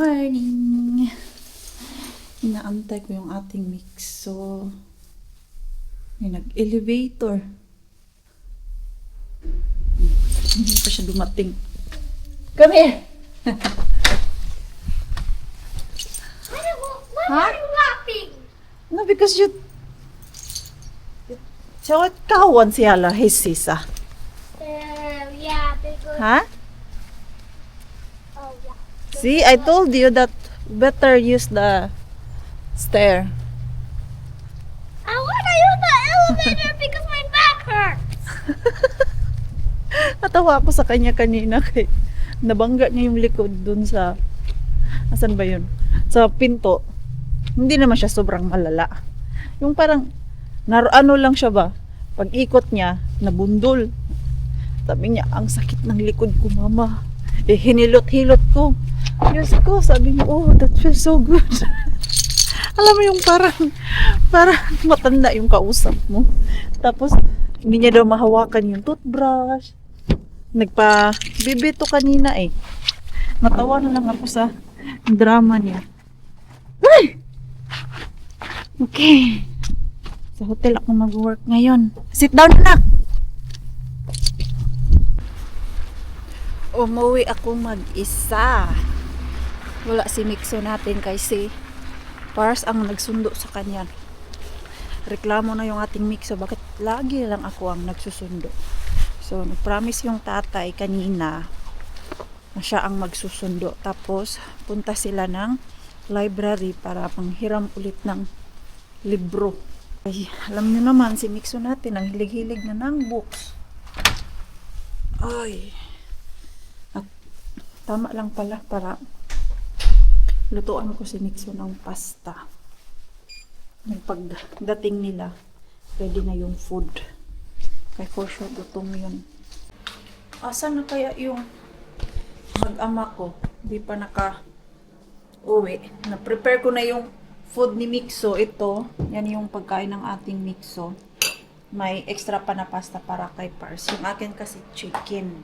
morning! Inaantay ko yung ating mixo. May nag-elevator. Hindi pa siya dumating. Come here! Why are you laughing? No, because you... So, kawan siya la, his sisa. Yeah, because... Ha? Oh, yeah. See, I told you that better use the stair. I want to use the elevator because my back hurts. Natawa ako sa kanya kanina kay nabangga niya yung likod dun sa asan ba yun? Sa pinto. Hindi naman siya sobrang malala. Yung parang ano lang siya ba? Pag ikot niya, nabundol. Sabi niya, ang sakit ng likod ko, mama. Eh, hinilot-hilot ko. Diyos ko, sabi niya, oh, that feels so good. Alam mo yung parang matanda yung kausap mo. Tapos, hindi niya daw mahawakan yung toothbrush. Nagpa-bibito kanina eh. Natawa na lang ako sa drama niya. Ay! Okay. Sa hotel ako mag-work ngayon. Sit down na! Umuwi ako mag-isa. Wala si Mixo natin kasi Pars ang nagsundo sa kanya. Reklamo na yung ating Mixo. Bakit lagi lang ako ang nagsusundo? So, nag-promise yung tatay kanina na siya ang magsusundo. Tapos, punta sila ng library para panghiram ulit ng libro. Ay, alam nyo naman, si Mixo natin ang hilig-hilig na ng books. Ay. At tama lang pala para lutuan ko si Mixo ng pasta. Yung pagdating nila, ready na yung food. Kaya for sure, gutom yun. Asan na kaya yung mag-ama ko? Di pa naka-uwi. Na-prepare ko na yung food ni Mixo. Ito, yan yung pagkain ng ating Mixo. May extra pa na pasta para kay Pars. Yung akin kasi chicken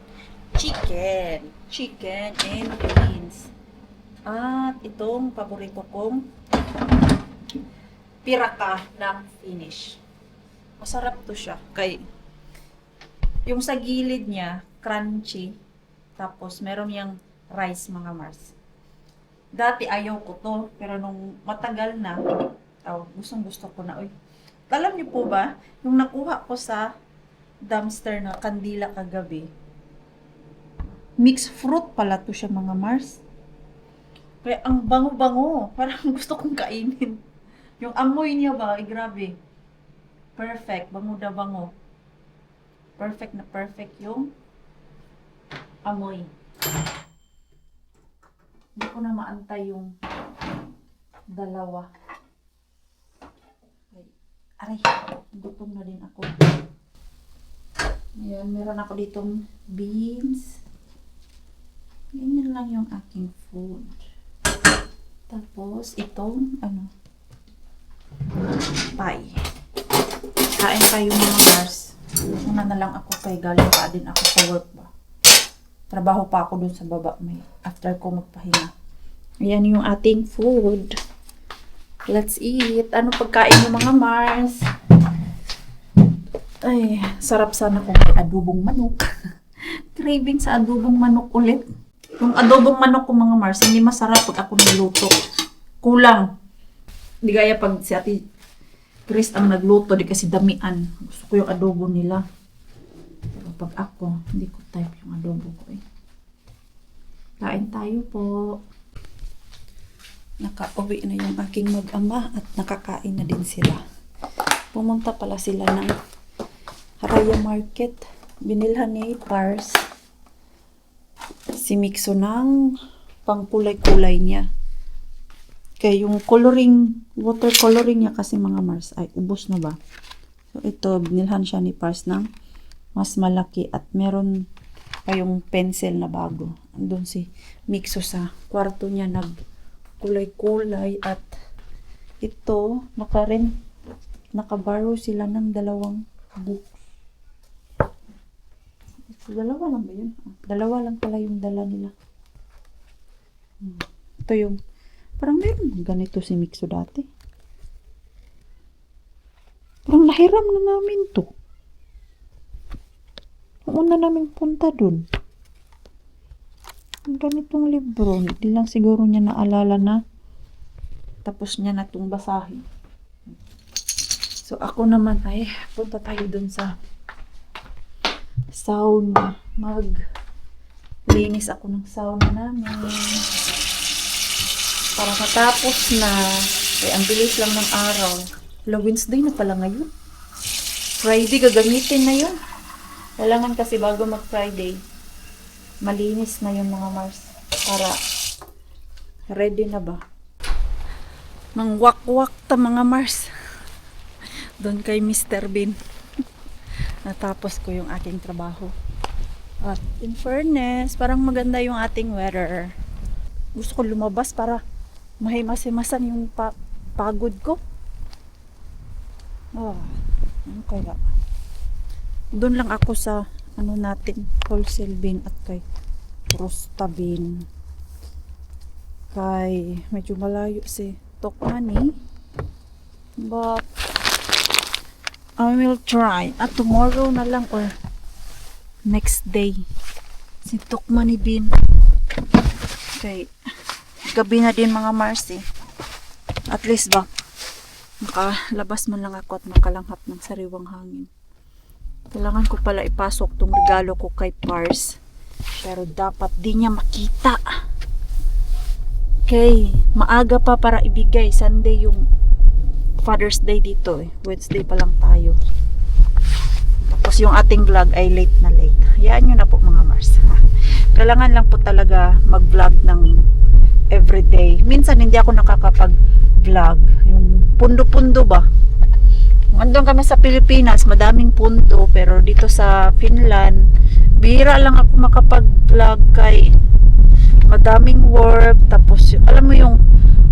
and beans. At itong paborito kong piraka ng Finnish. Masarap to siya. Kay yung sa gilid niya, crunchy. Tapos meron yung rice, mga Mars. Dati ayaw ko to, pero nung matagal na, gustong gusto ko na. Uy, alam niyo po ba, yung nakuha ko sa dumpster na kandila kagabi, mixed fruit pala to siya, mga Mars. Kaya ang bango-bango, parang gusto kong kainin. Yung amoy niya ba, grabe. Perfect, bango na bango. Perfect na perfect yung amoy. Hindi ko na maantay yung dalawa. Aray, gutom na din ako. Ayan, meron ako ditong beans. Ganyan lang yung aking food. Tapos, itong, pie. Kain tayo, mga Mars. Una na lang ako kay galing pa din ako sa work ba. Trabaho pa ako dun sa baba. After ko magpahinga. Ayan yung ating food. Let's eat. Ano pagkain ng mga Mars? Ay, sarap sana kung may adobong manok. Craving sa adobong manok ulit. Yung adobong manok ko, mga Mars, hindi masarap pag ako nagluto. Kulang. Hindi gaya pag si Ate Chris ang nagluto, di kasi damian. Gusto ko yung adobo nila. Pero pag ako, hindi ko type yung adobo ko eh. Kain tayo po. Nakauwi na yung aking mag-ama at nakakain na din sila. Pumunta pala sila ng Haraya Market. Binilhan ni Pars si Mixo ng pangkulay-kulay niya. Kaya yung watercoloring niya kasi, mga Mars, ay ubos na ba? So ito, binilhan siya ni Pars ng mas malaki at meron pa yung pencil na bago. Andun si Mixo sa kwarto niya nagkulay-kulay at ito, nakaborrow sila ng 2 books. Dalawa lang ba yun? Dalawa lang pala yung dala nila. Ito yung, parang meron ganito si Mixo dati. Parang nahiram na namin to. Ang una namin punta dun. Ang ganitong libro, hindi lang siguro niya naalala na tapos niya na itong basahin. So ako naman ay punta tayo dun sa sauna. Maglinis ako ng sauna namin. Para matapos na. Ay, ang bilis lang ng araw. Wednesday na pala ngayon. Friday, gagamitin na yun. Kailangan kasi bago mag-Friday, malinis na yung mga Mars. Para ready na ba? Mang wak-wak ta mga Mars. Doon kay Mr. Bean. Natapos ko yung aking trabaho. At in fairness, parang maganda yung ating weather. Gusto ko lumabas para mahimas-himasan yung pagod ko. Oh, ano kaya? Doon lang ako sa ano natin, wholesale bin at kay Rosta bin. Kay medyo malayo si Tokmani. But I will try. At tomorrow na lang or next day. Si Tokmani bin. Kay gabi na din mga Mars eh. At least ba makalabas man lang ako at makalanghap ng sariwang hangin. Kailangan ko pala ipasok tong regalo ko kay Pars. Pero dapat di niya makita. Okay, maaga pa para ibigay. Sunday yung Father's Day dito eh. Wednesday pa lang tayo. Tapos yung ating vlog ay late na late. Hayaan nyo na po mga Mars. Kailangan lang po talaga mag-vlog ng everyday. Minsan hindi ako nakakapag-vlog. Yung pundo-pundo ba? Andun kami sa Pilipinas, madaming pundo. Pero dito sa Finland, bihira lang ako makapag-vlog kay madaming work. Tapos, alam mo yung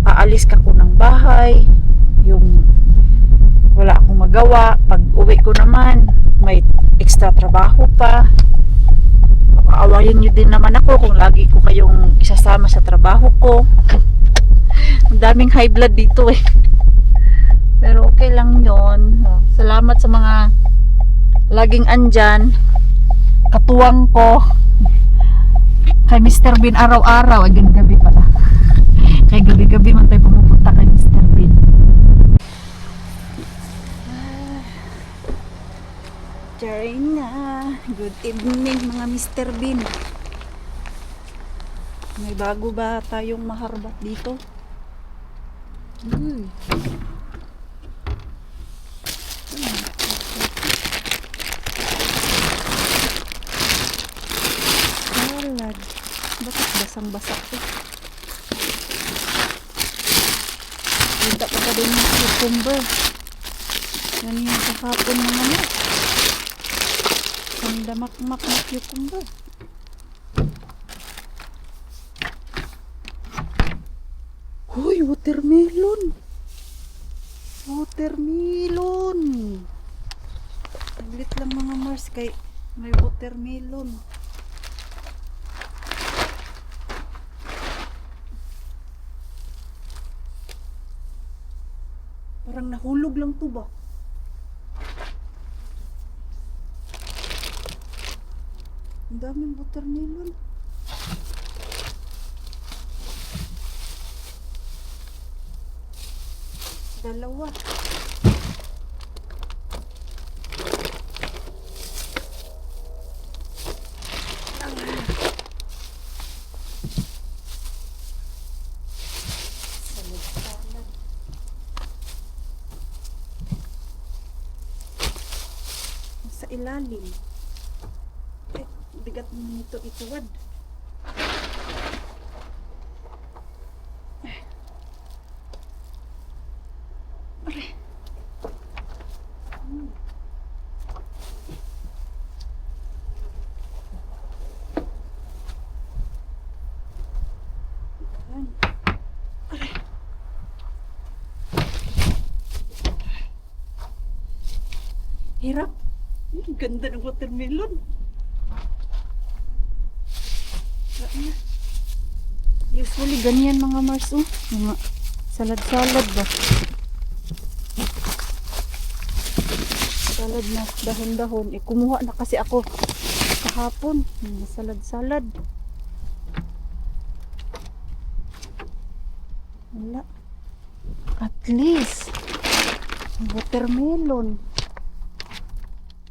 aalis ka ko ng bahay. Yung wala akong magawa. Pag uwi ko naman, may extra trabaho pa. Aawayin nyo din naman ako kung lagi ko kayong isasama sa trabaho ko. Ang daming high blood dito eh. Pero okay lang yon. Salamat sa mga laging andyan. Katuwang ko. Kay Mr. Bean araw-araw. Ay, gabi pala. Kay gabi-gabi man tayo pumupunta kay Mr. Bean. Jarina. Good evening mga Mr. Bean. May bago ba tayong maharbat dito? Salad. Bakit basang-basa ito? Punta pa din yung cucumber. Yan yung kahapon ng ano. Ang damak-mak na cucumber. Hoy, watermelon! Watermelon! Tablet lang mga Mars kay may watermelon. Parang nahulog lang to ba? Ang daming watermelon. Dalawa. Salad. Sa ilalim. Eh, bigat mo nito ituwad. Hirap. Ang ganda ng watermelon. Usually ganyan mga Mars, oh. Mga salad-salad ba? Salad na dahon-dahon. Kumuha na kasi ako kahapon. Mga salad-salad. Wala. At least, watermelon.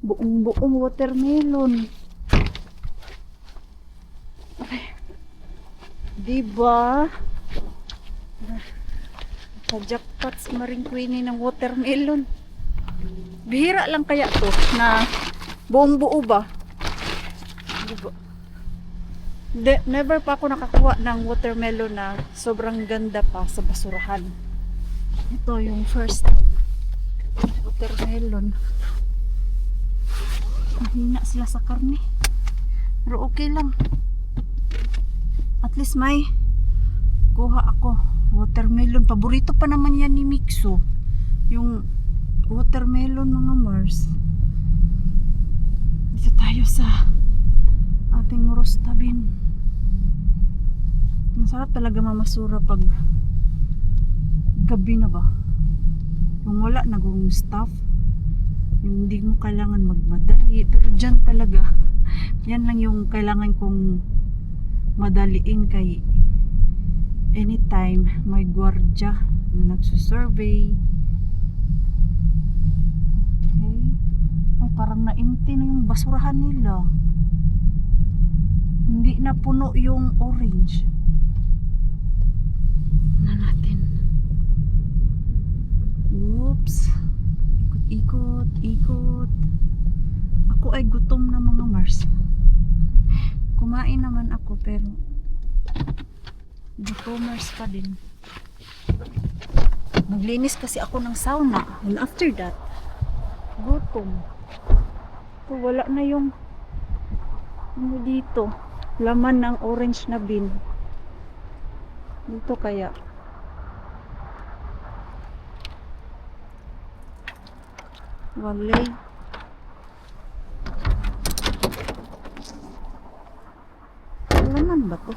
Buong-buong watermelon. Ay, diba? Sa-jackpot si Maring Queenie ng watermelon. Bihira lang kaya to na buong buo ba? Diba? Never pa ako nakakuha ng watermelon na sobrang ganda pa sa basurahan. Ito yung first time. Watermelon. Mahina sila sa karne. Pero okay lang. At least may kuha ako. Watermelon. Paborito pa naman yan ni Mixo. Yung watermelon mga Mars. Dito tayo sa ating rosta bin. Ang sarap talaga mamasura pag gabi na ba. Yung wala nagong staff. Yung hindi mo kailangan magmadali. Pero dyan talaga, yan lang yung kailangan kong madaliin kay anytime may gwardya na nagsusurvey. Okay. Ay, parang na-empty na yung basurahan nila. Hindi na puno yung orange. Na natin. Oops. Ikot, ikot. Ako ay gutom na mga Mars. Kumain naman ako pero gutomers pa din. Naglinis kasi ako ng sauna. And after that, gutom. So, wala na yung ano dito. Laman ng orange na bin. Dito kaya. Walay. Laman ba to?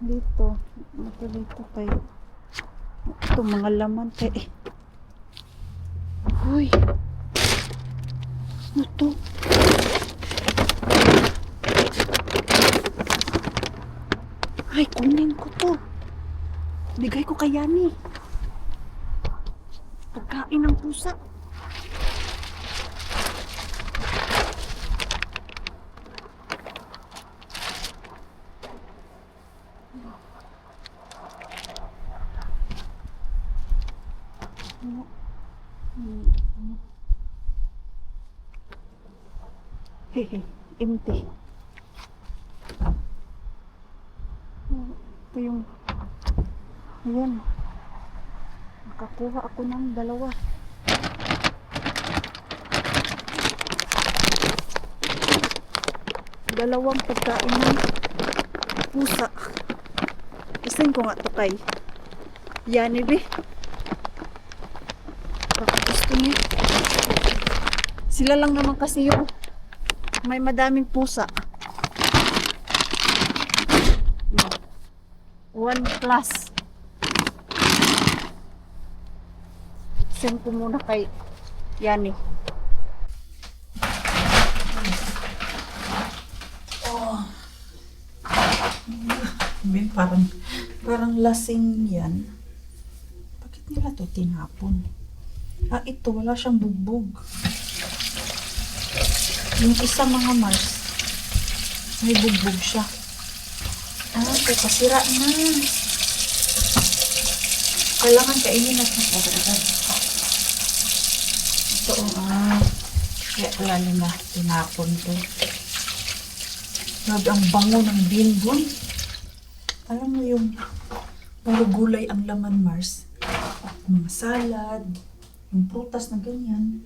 Dito. Ito dito kay. Ito mga laman kay. Uy. Ano to? Ay, kunin ko to. Bigay ko kay Yani. Pagkain ng pusa. Hehe, empty. Ito yung ayan, nakakuha ako ng dalawa. Dalawang pagkain ng pusa. Isin ko nga to kay Yani be. Baka gusto niya. Sila lang naman kasi yung may madaming pusa. 1 plus. Send ko muna kay Yani. Oh. Parang lasing yan. Bakit nila to tinapon? Ah, ito wala siyang bugbog. Yung isa mga Mars, may bugbog siya. Ah, okay, pasira na. Kailangan kainin natin agad-agad. Ito, kaya wala na tinapon to. Grabe, ang bango ng bingon. Alam mo yung puro gulay ang laman, Mars. Mga salad, yung prutas na ganyan.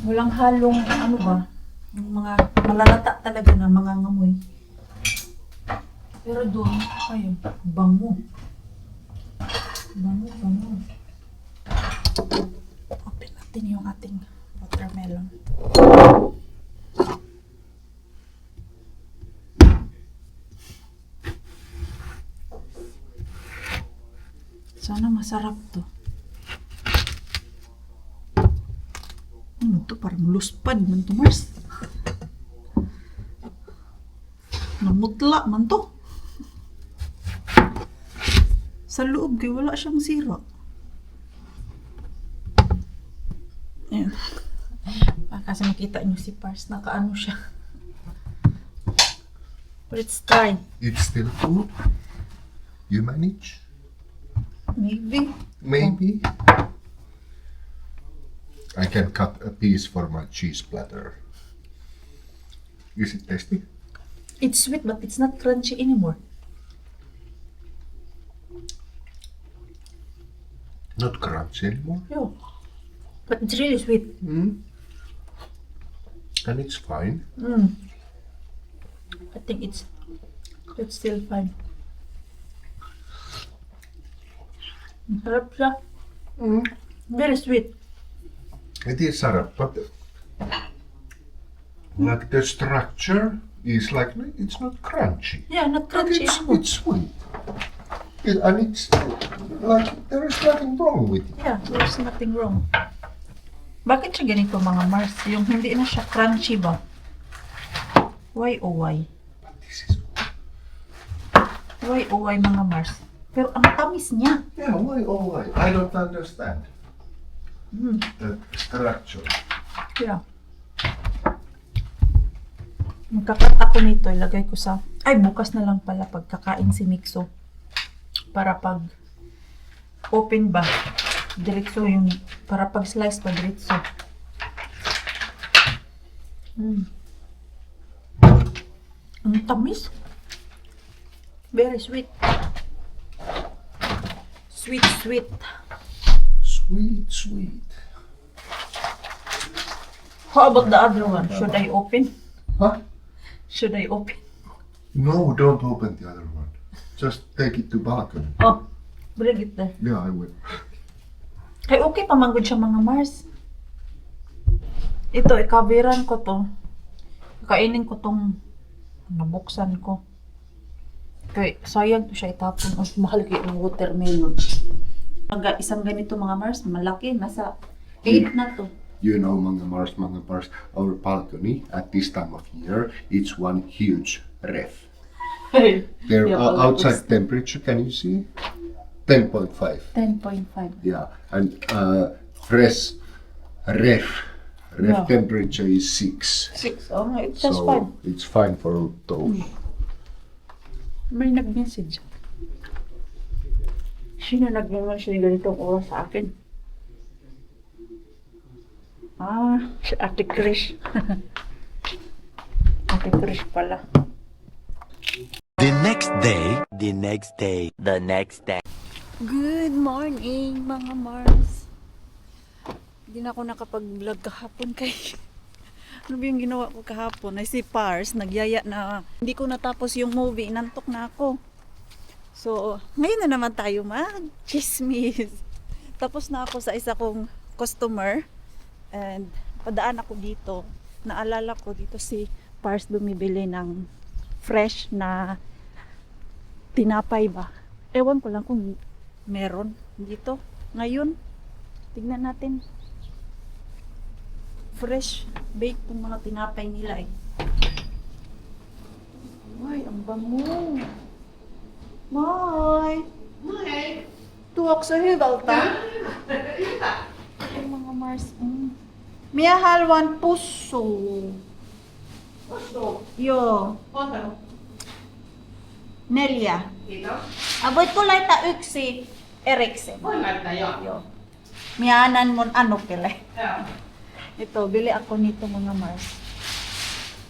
Walang halong, ano ba, yung mga malalata talaga na mga ngamoy. Pero doon, ayun, bango. Bango, bango. Open natin yung ating watermelon. Sana masarap to. Ano to? Parang luspad man to, Mars. Namutla man to. Sa loob kay wala siyang sira. Ayan. Kasi makita niyo si Pars, nakaano siya. Let's try. It's still food. You manage? Maybe. Maybe. I can cut a piece for my cheese platter. Is it tasty? It's sweet but it's not crunchy anymore. Not crunchy anymore. Yeah. But it's really sweet. Mm. And it's fine. I think it's still fine. Sarap siya. Very sweet. It is syrup, but like the structure is like it's not crunchy. Yeah, not But crunchy anymore. it's sweet. And it's like there is nothing wrong with it. Yeah, there's nothing wrong. Bakit siya ganito mga Mars? Yung hindi na siya crunchy ba? Why oh why? But this is Why oh why mga Mars? Pero ang tamis niya. yeah. Why? Oh, why? I don't understand Mm. the structure. Yeah. Magkakat ako nito, ilagay ko sa... Ay, bukas na lang pala pagkakain si Mixo. Para pag open ba, diretso yung... Para pag slice pa, diretso. Ang tamis. Very sweet. Sweet, sweet. Sweet, sweet. How about the other one? Should I open? Huh? Should I open? No, don't open the other one. Just take it to balcony. Oh, bring it there. Yeah, I will. Kay okay pa manggod siya mga Mars. Ito, ikaviran ko to. Kainin ko tong nabuksan ko. Kay sayang to siya itapon. Ang mahal kayo ng watermelon. Isang ganito mga Mars, malaki. Nasa 8 na to. You know, mga Mars, our balcony at this time of year, it's one huge ref. There Yeah, outside temperature, can you see? 10.5. 10.5. Yeah, and ref Yeah. temperature is 6. 6. Oh, it's just So fine. it's fine for those. May nag-message. Sino nag-message ganitong oras sa akin? Si Ate Krish. Ate Krish pala. The next day, the next day, the next day. Good morning, mga Mars. Hindi na ako nakapag-vlog kahapon kay... Ano ba yung ginawa ko kahapon? Ay si Pars, nagyaya na hindi ko natapos yung movie, inantok na ako. So, ngayon na naman tayo mag-chismis. Tapos na ako sa isa kong customer and padaan ako dito. Naalala ko dito si Pars bumibili ng fresh na tinapay ba. Ewan ko lang kung meron dito. Ngayon, tignan natin. Fresh baked yung mga tinapay nila eh. Ay, ang bango. May. Tuwak sa higal ta. Yung mga Mars. Mia halwan puso. Yo. Nelia. Aboy ko lang ta uksi. Eriksen. Yo. Mianan mo ano pala. Ito, bili ako nito mga Mars.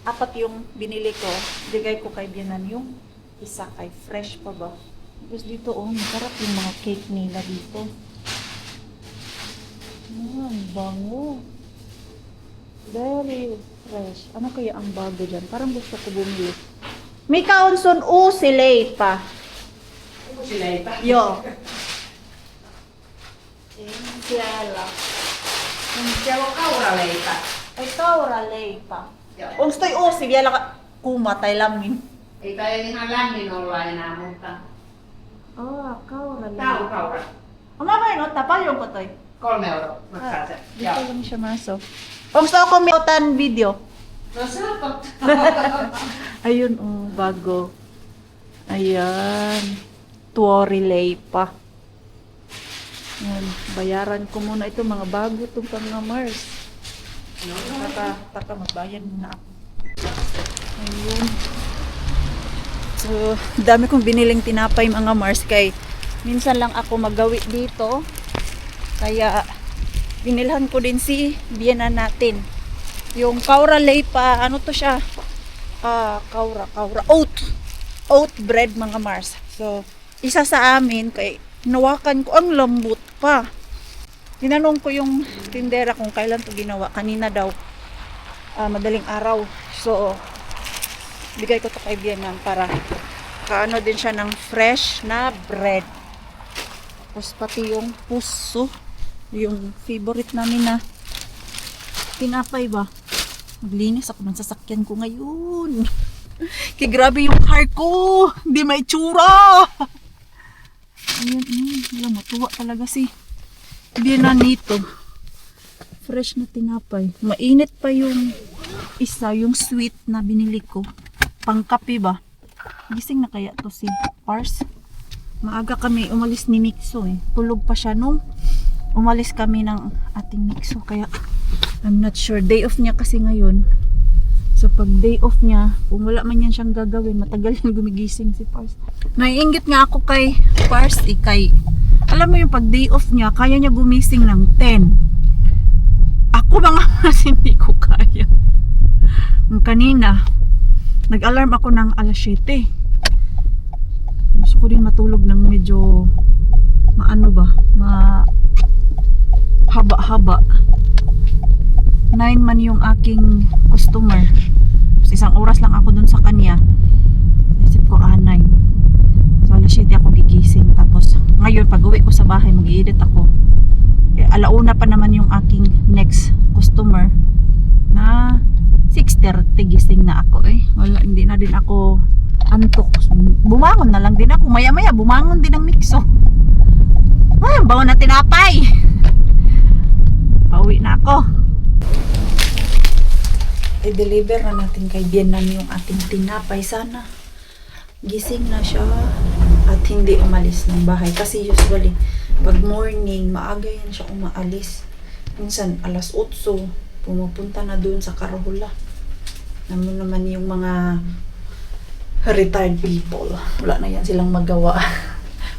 4 yung binili ko. Bigay ko kay Bianan yung isa kay fresh pa ba. Tapos dito, masarap yung mga cake nila dito. Ang bango. Very fresh. Ano kaya ang bago dyan? Parang gusto ko bumili. May kaunson silay pa. Silay pa? Yo. Siyala. Siellä on kauraleita. Ay, kauralay pa. Joo. Onko toi uusi vielä kuuma tai lämmin? Ei tai ihan lämmin olla enää, mutta Kauralay. tää on kaura. Mama, no, tapal yung kotoy. 3 euroa maksaa se. Dito lang siya maso. Kung gusto ko miyautan video. No sapat. Ayun, oh, bago. Ayan. Tuorilay pa. Ayan, bayaran ko muna ito. Mga bago itong mga Mars. Taka, magbayad muna ako. Ayun. So, dami kong biniling tinapay mga Mars. Kay minsan lang ako magawi dito. Kaya, binilhan ko din si Biena natin. Yung kaura pa, ano to siya? Kaura. Oat bread mga Mars. So, isa sa amin, kay nawakan ko ang lambot pa. Tinanong ko yung tindera kung kailan to ginawa. Kanina daw, madaling araw. So, bigay ko to kay Bienang para kaano din siya ng fresh na bread. Tapos pati yung puso, yung favorite namin na tinapay ba? Maglinis ako ng sasakyan ko ngayon. Kaya grabe yung car ko. Hindi may tsura. Ayan, matuwa talaga si Biena nito. Fresh na tinapay. Mainit pa yung isa, yung sweet na binili ko. Pangkape ba? Gising na kaya to si Pars? Maaga kami umalis ni Mixo eh. Tulog pa siya nung umalis kami ng ating Mixo. Kaya I'm not sure. Day off niya kasi ngayon. So pag day off niya, kung wala man yan siyang gagawin, matagal yan gumigising si Pars. Naiinggit nga ako kay Pars kay alam mo yung pag day off niya, kaya niya gumising ng 10. Ako mga mas hindi ko kaya. Yung kanina, nag-alarm ako ng alas 7. Gusto ko din matulog ng medyo maano ba, haba-haba. 9 man yung aking customer. Tapos isang oras lang ako dun sa kanya. Naisip ko 9. So alas 7 ako gigising. Tapos ngayon pag uwi ko sa bahay mag-i-edit ako. Alauna pa naman yung aking next customer na 6:30 gising na ako eh. Wala, hindi na din ako antok. Bumangon na lang din ako. Maya-maya bumangon din ang Mixo. Bawa na tinapay. Pauwi na ako. I-deliver na natin kay Bienang yung ating tinapay. Sana gising na siya at hindi umalis ng bahay. Kasi usually, pag morning, maaga yan siya umaalis. Minsan, alas 8, pumupunta na doon sa Karohula. Naman yung mga retired people. Wala na yan silang magawa.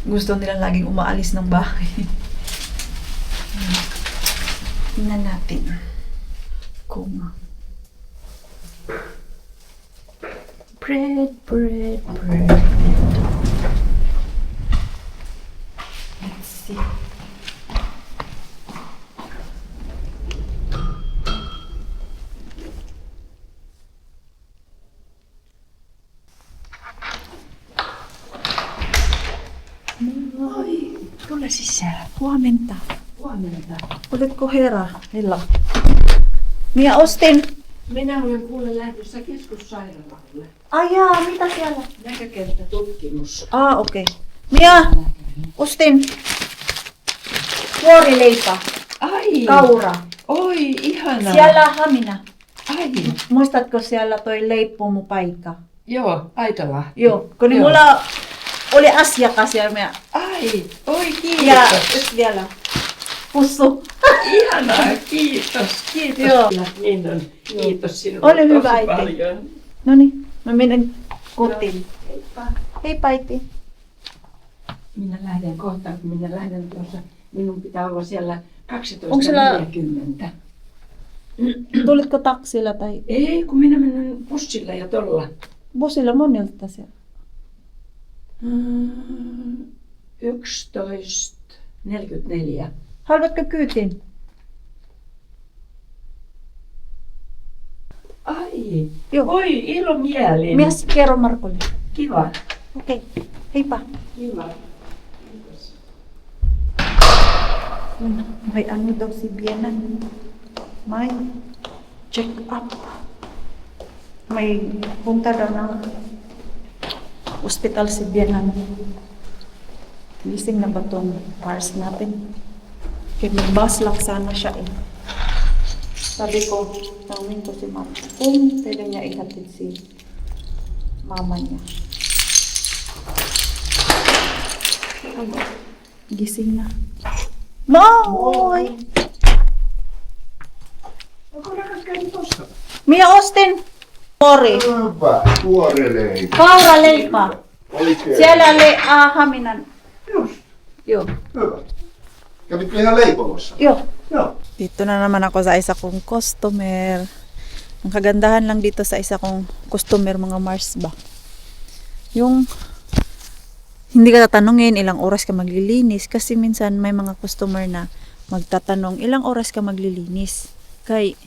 Gusto nila laging umaalis ng bahay. Tingnan natin kung bread. Let's see. Ay, tule sisään. Huomenta. Oletko herra? Hella. Mia Austin. Minä olen kuule lähdössä keskussairaalalle. Jaa, mitä siellä? Näkökenttätutkimus. Okei. Mia, Austin. Tuorileipä. Ai! Kaura. Oi, ihanaa. Siellä Hamina. Ai! Muistatko siellä toi leipomupaikka? Joo, Aitola. Joo, kun Joo. mulla oli asiakas ja me... Ai, oi kiitos. Ja vielä. Pussu. Ihanaa, kiitos. Joo. Niin on. Kiitos sinulle Ole hyvä, tosi äiti. paljon. No niin, mä menen kotiin. Heippa. Heippa äiti. Minä lähden kohta, kun minä lähden tuossa. Minun pitää olla siellä Onko siellä- 12.40. Tulitko taksilla tai Ei, kun minä menen bussilla ja tolla. bussilla monilta siellä? 11.44. Haluatko kyytiin? Ai, Joo. oi ilomielin. Mies, kerro Markolle. Kiva. Okei, heippa. Kiva. May ano daw si Biena. May check up. May punta daw ng hospital si Biena. Gising na ba tong Mars natin? Kaya mag-bus lang sana siya eh. Sabi ko, tawin ko si Mama kung pwede niya ihatid si mama niya. Ano? Gising na. Moy! Mia Austin! Sorry. Hyvä, tuore Kaura leipä. Oikein. Siellä haminan. Just, Joo. hyvä. Kävitkö ihan leipomossa? Joo. Joo. Dito na naman ako sa isa kong customer. Ang kagandahan lang dito sa isa kong customer mga Mars ba. Yung hindi ka tatanungin ilang oras ka maglilinis kasi minsan may mga customer na magtatanong ilang oras ka maglilinis. Kay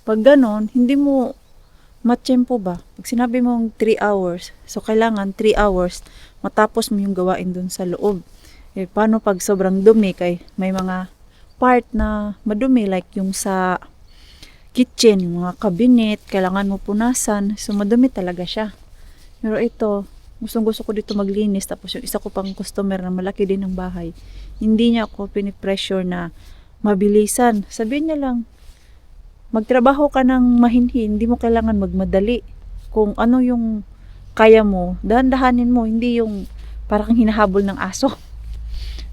pag ganon, hindi mo matsyempo ba? Pag sinabi mong 3 hours, so kailangan 3 hours matapos mo yung gawain dun sa loob. Eh, paano pag sobrang dumi kay may mga part na madumi like yung sa kitchen, yung mga cabinet, kailangan mo punasan. So madumi talaga siya. Pero ito, gusto ko dito maglinis tapos yung isa ko pang customer na malaki din ng bahay. Hindi niya ako pinipressure na mabilisan. Sabihin niya lang, magtrabaho ka ng mahinhin, hindi mo kailangan magmadali. Kung ano yung kaya mo, dahan-dahanin mo, hindi yung parang hinahabol ng aso.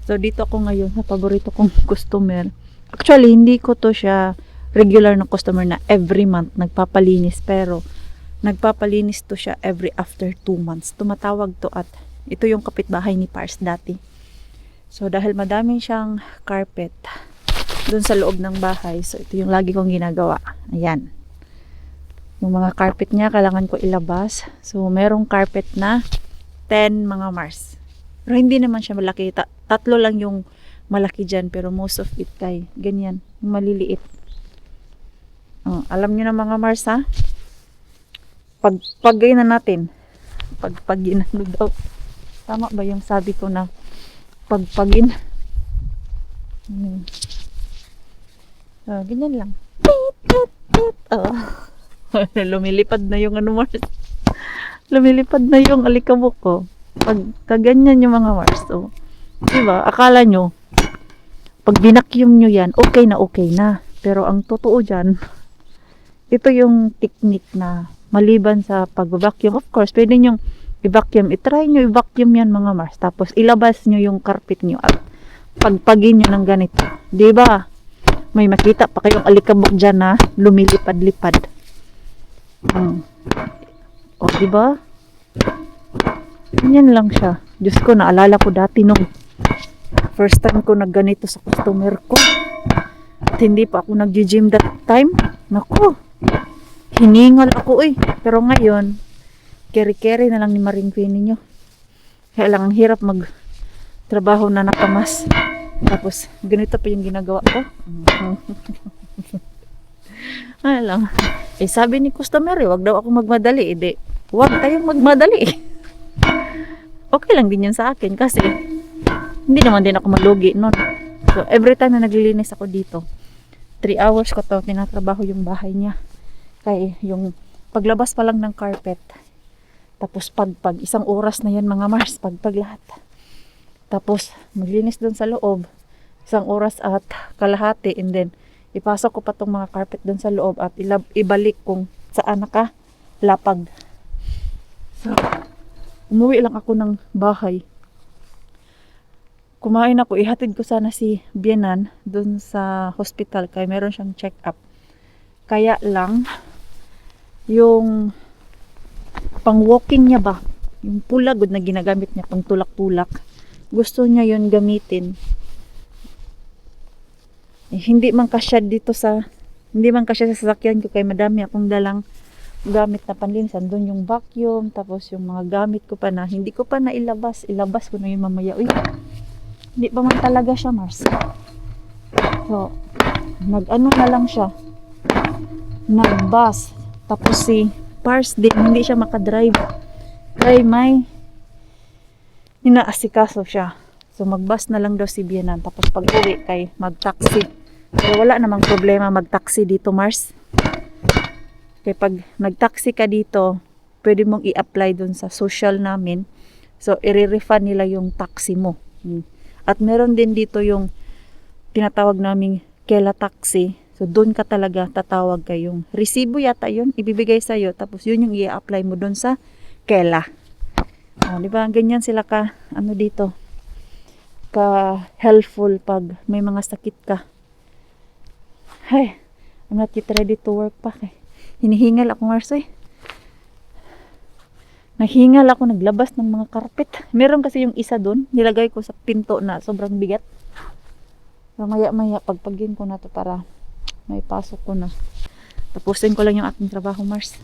So, dito ako ngayon sa paborito kong customer. Actually, hindi ko to siya regular na customer na every month nagpapalinis. Pero, nagpapalinis to siya every after 2 months. Tumatawag to at ito yung kapitbahay ni Pars dati. So, dahil madami siyang carpet doon sa loob ng bahay. So, ito yung lagi kong ginagawa. Ayan. Yung mga carpet niya, kailangan ko ilabas. So, merong carpet na 10 mga Mars. Pero hindi naman siya malaki. Tatlo lang yung malaki dyan. Pero most of it kay ganyan. Yung maliliit. Alam niyo na mga Mars ha? Pag-gay na natin. Pagpagin ano daw. Tama ba yung sabi ko na pagpagin? Ganyan lang. Lumilipad na yung ano Mars. Lumilipad na yung alikabok ko. Pag kaganyan yung mga Mars. So, diba? Akala nyo, pag binakyum nyo yan, okay na. Pero ang totoo dyan, ito yung technique na maliban sa pag-vacuum. Of course, pwede nyo i-vacuum. I-try nyo i-vacuum yan mga Mars. Tapos ilabas nyo yung carpet nyo at pagpagin nyo ng ganito. Diba? May makita pa kayong alikabok dyan na lumilipad-lipad. O, diba? Ganyan lang siya. Diyos ko, naalala ko dati nung first time ko nagganito sa customer ko. At hindi pa ako nag-gym that time. Naku, hiningal ako eh. Pero ngayon, keri-keri na lang ni Maring Queen ninyo. Kaya lang ang hirap mag-trabaho na nakamas. Tapos, ganito pa yung ginagawa ko. Ano lang. Eh, sabi ni customer, wag daw ako magmadali. Wag tayong magmadali. Okay lang din yan sa akin kasi hindi naman din ako malugi nun. So, every time na naglilinis ako dito, 3 hours ko to tinatrabaho yung bahay niya. Kaya yung paglabas pa lang ng carpet, tapos pagpag, 1 oras na yan mga Mars, pagpag lahat. Tapos, maglinis doon sa loob, 1 oras at kalahati, and then, ipasok ko pa tong mga carpet doon sa loob at ibalik kung saan nakalapag. So, umuwi lang ako ng bahay. Kumain ako, ihatid ko sana si Bienan doon sa hospital kaya meron siyang check-up. Kaya lang, yung pang-walking niya ba, yung pulagod na ginagamit niya, pang tulak-tulak, gusto niya yun gamitin. Hindi man kasya sa sasakyan ko kaya madami akong dalang gamit na panlinis. Andun yung vacuum, tapos yung mga gamit ko pa na hindi ko pa nailabas. Ilabas ko na yun mamaya. Uy, hindi pa man talaga siya Mars. So, nag-ano na lang siya. Nag-bus. Tapos si Pars din, hindi siya makadrive. Kaya may inaasikaso siya. So, mag-bus na lang daw si Bienan. Tapos pag-uwi kay mag-taxi. Pero wala namang problema mag-taxi dito, Mars. Kaya pag nag-taxi ka dito, pwede mong i-apply dun sa social namin. So, i-refund nila yung taxi mo. At meron din dito yung tinatawag naming Kela taxi. So doon ka talaga tatawag kayong resibo yata yun, ibibigay sa'yo. Tapos yun yung i-apply mo doon sa Kela. Di ba? Ganyan sila ka, dito, ka helpful pag may mga sakit ka. Hey, I'm not yet ready to work pa. Hinihingal ako, Marsoy. Nahingal ako, naglabas ng mga carpet. Meron kasi yung isa doon, nilagay ko sa pinto na sobrang bigat. So, maya-maya, pagpagin ko na to para may pasok ko na. Tapusin ko lang yung aking trabaho, Mars.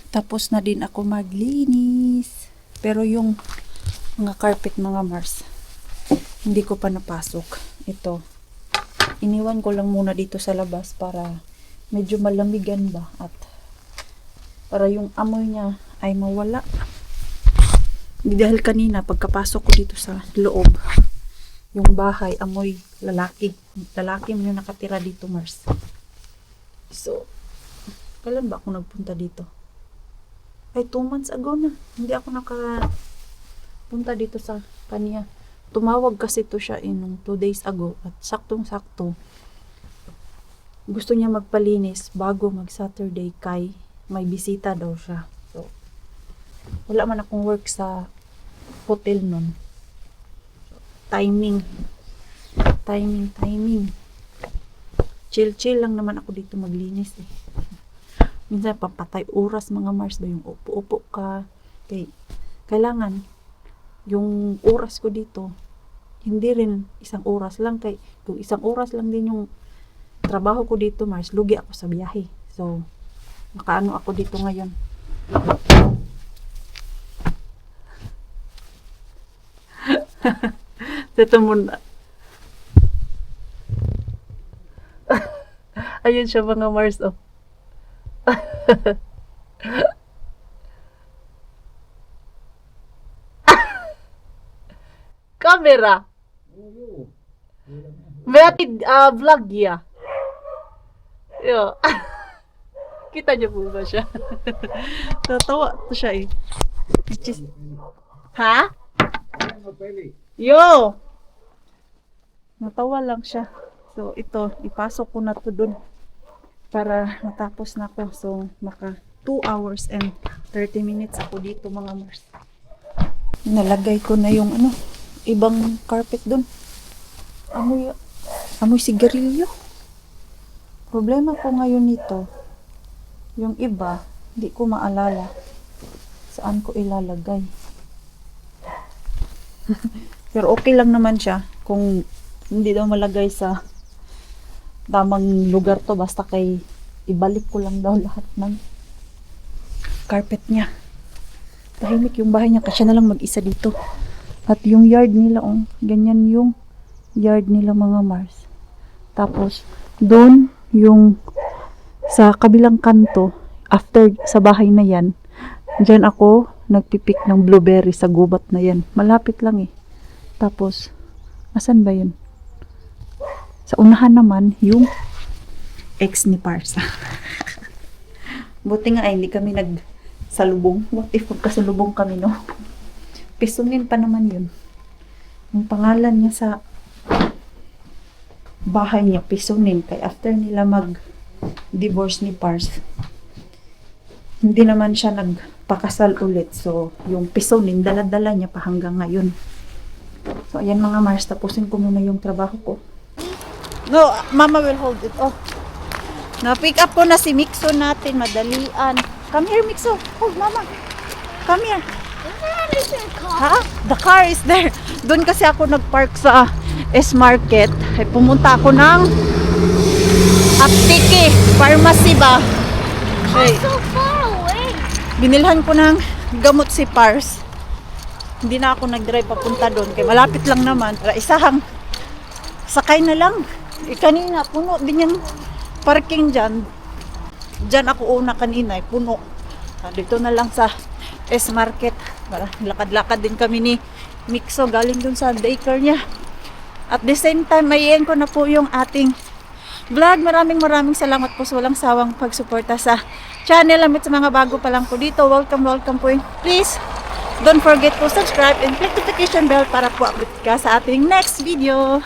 Tapos na din ako maglinis. Pero yung mga carpet, mga Mars, hindi ko pa napasok. Ito, iniwan ko lang muna dito sa labas para medyo malamigan ba at para yung amoy niya ay mawala. Dahil kanina pagkapasok ko dito sa loob, yung bahay amoy lalaki. Lalaki mo yung nakatira dito, Mars. So, kailan ba ako nagpunta dito? Ay, 2 months ago na. Hindi ako nakapunta dito sa kanya. Tumawag kasi to siya nung 2 days ago at saktong-sakto gusto niya magpalinis bago mag-Saturday kay may bisita daw siya. So, wala man akong work sa hotel nun. Timing. Chill lang naman ako dito maglinis eh. Minsan papatay oras mga Mars ba yung upo-upo ka. Kailangan yung oras ko dito hindi rin 1 oras lang kay kung 1 oras lang din yung trabaho ko dito, Mars, lugi ako sa biyahe. So, makaano ako dito ngayon. Dito muna. Ayun siya mga Mars, oh. Camera. Beati vlog ya. Yo. Kita niyo po ba siya? Tatawa to siya eh. Ha? Yo. Natawa lang siya. So ito, ipasok ko na to dun para matapos na ako. So maka 2 hours and 30 minutes ako dito mga Mars. Nalagay ko na yung ibang carpet dun. Amoy sigarilyo. Problema ko ngayon nito, yung iba, hindi ko maalala saan ko ilalagay. Pero okay lang naman siya kung hindi daw malagay sa tamang lugar to, basta kay ibalik ko lang daw lahat ng carpet niya. Tahimik yung bahay niya kasi siya na lang mag-isa dito. At yung yard nila, ganyan yung yard nila mga Mars. Tapos, doon yung sa kabilang kanto, after sa bahay na yan, dyan ako nagpipik ng blueberry sa gubat na yan. Malapit lang eh. Tapos, asan ba yun? Sa unahan naman, yung ex ni Parsa. Buti nga ay hindi kami nagsalubong. What if magkasalubong kami, no? Pisungin pa naman yun. Yung pangalan niya sa bahay niya, pisungin. Kaya after nila mag-divorce ni Pars, hindi naman siya nagpakasal ulit. So, yung pisungin, dala-dala niya pa hanggang ngayon. So, ayan mga Mars, tapusin ko muna yung trabaho ko. No, Mama will hold it. Oh. Na-pick up ko na si Mixo natin, madalian. Come here, Mixo. Oh, Mama. Come here. Ha? The car is there. Doon kasi ako nagpark sa S-Market. Ay, pumunta ako ng Aptiki, pharmacy ba? Hey. So far away. Binilhan ko ng gamot si Pars. Hindi na ako nag-drive papunta doon. Kaya malapit lang naman. Para isahang sakay na lang. Kanina, puno din yung parking dyan. Dyan ako una kanina, puno. Dito na lang sa S-Market. Para lakad-lakad din kami ni Mixo galing dun sa daycare niya. At the same time, mayin ko na po yung ating vlog. Maraming salamat po sa walang sawang pagsuporta sa channel. Amit sa mga bago pa lang po dito. Welcome po. Please, Don't forget to subscribe and click notification bell para po update ka sa ating next video.